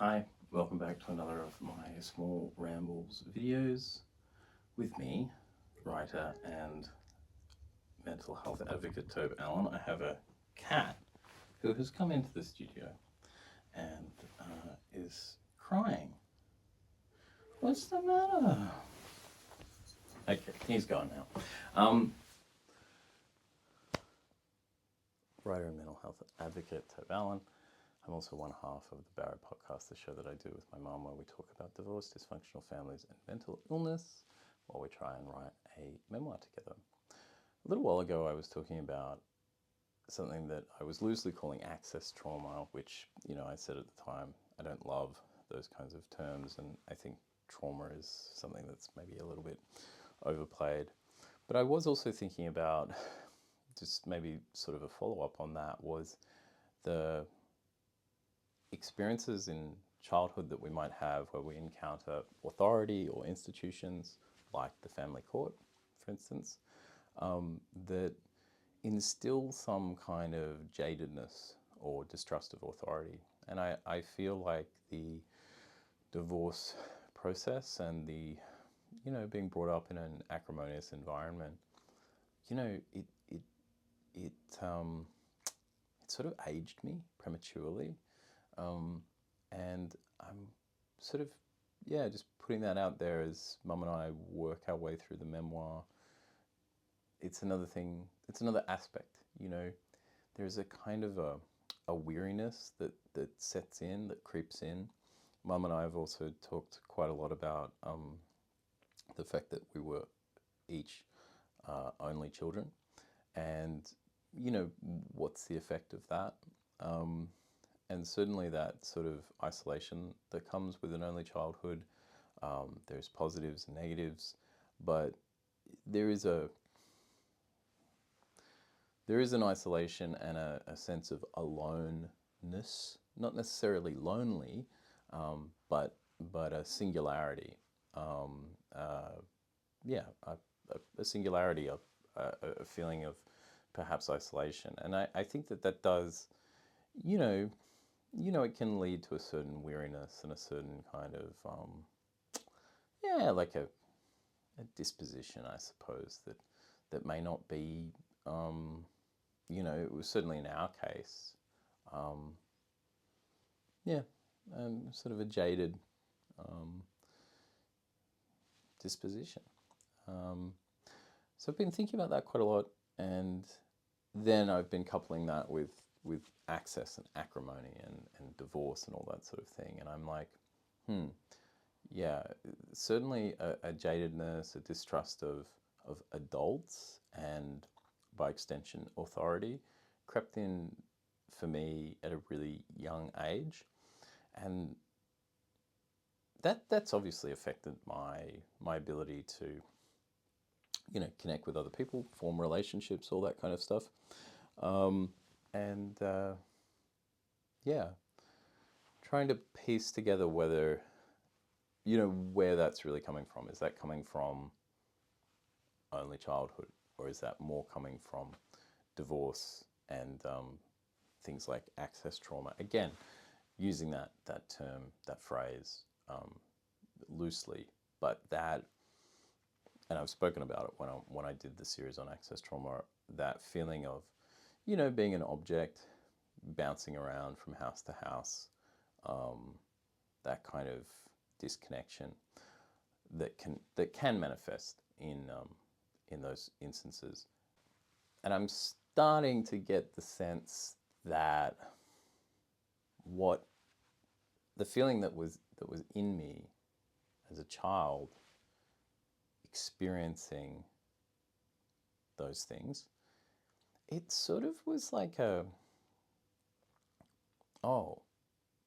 Hi, welcome back to another of my small rambles videos with me, writer and mental health advocate Tobe Allen. I have a cat who has come into the studio and is crying. What's the matter? Okay, he's gone now. Writer and mental health advocate Tobe Allen. I'm also one half of the BARROW Podcast, the show that I do with my mum where we talk about divorce, dysfunctional families and mental illness while we try and write a memoir together. A little while ago I was talking about something that I was loosely calling access trauma, which, I said at the time, I don't love those kinds of terms, and I think trauma is something that's maybe a little bit overplayed. But I was also thinking about, just maybe sort of a follow-up on that, was the experiences in childhood that we might have where we encounter authority or institutions like the family court, for instance, that instill some kind of jadedness or distrust of authority. And I feel like the divorce process and the, being brought up in an acrimonious environment, it sort of aged me prematurely. And I'm sort of, just putting that out there as Mum and I work our way through the memoir. It's another thing, it's another aspect, there's a kind of a weariness that sets in, that creeps in. Mum and I have also talked quite a lot about the fact that we were each only children, and, what's the effect of that? And certainly that sort of isolation that comes with an only childhood, there's positives and negatives, but there is an isolation and a sense of aloneness, not necessarily lonely, but a singularity. A singularity, a feeling of perhaps isolation. And I think that does, it can lead to a certain weariness and a certain kind of, like a disposition, I suppose, that may not be, it was certainly in our case, sort of a jaded disposition. So I've been thinking about that quite a lot, and then I've been coupling that with access and acrimony and divorce and all that sort of thing. And I'm like, certainly a jadedness, a distrust of adults and, by extension, authority crept in for me at a really young age. And that's obviously affected my ability to, connect with other people, form relationships, all that kind of stuff. Trying to piece together whether, where that's really coming from. Is that coming from only childhood, or is that more coming from divorce and things like access trauma? Again, using that term, that phrase loosely, but that, and I've spoken about it when I did the series on access trauma, that feeling of, being an object, bouncing around from house to house, that kind of disconnection that can manifest in those instances. And I'm starting to get the sense that what the feeling that was in me as a child, experiencing those things, it sort of was like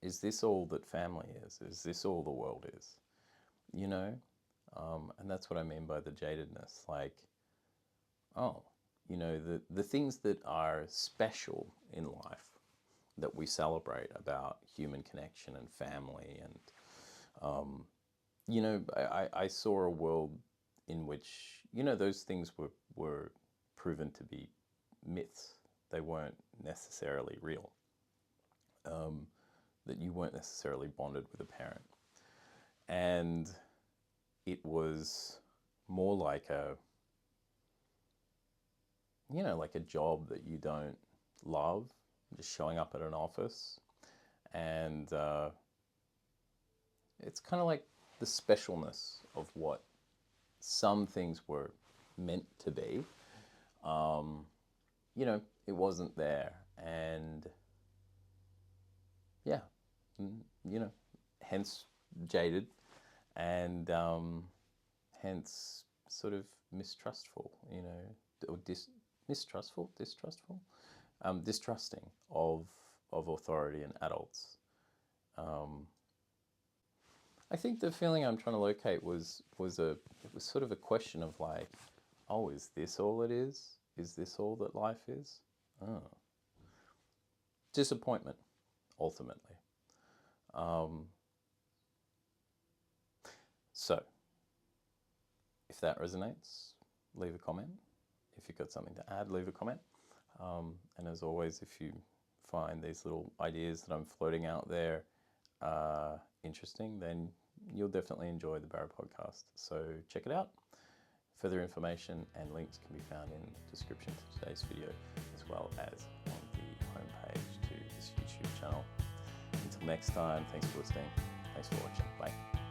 is this all that family is? Is this all the world is? And that's what I mean by the jadedness. Like, the things that are special in life that we celebrate about human connection and family and, I saw a world in which, those things were proven to be myths. They weren't necessarily real. that you weren't necessarily bonded with a parent. And it was more like a, like a job that you don't love, just showing up at an office. And it's kind of like the specialness of what some things were meant to be. It wasn't there. And yeah, hence jaded, and hence sort of mistrustful, or distrusting of authority and adults. I think the feeling I'm trying to locate was sort of a question of like, oh, is this all it is? Is this all that life is? Oh. Disappointment, ultimately. So, if that resonates, leave a comment. If you've got something to add, leave a comment. And as always, if you find these little ideas that I'm floating out there interesting, then you'll definitely enjoy the Barrow Podcast. So check it out. Further information and links can be found in the description to today's video, as well as on the homepage to this YouTube channel. Until next time, thanks for listening. Thanks for watching. Bye.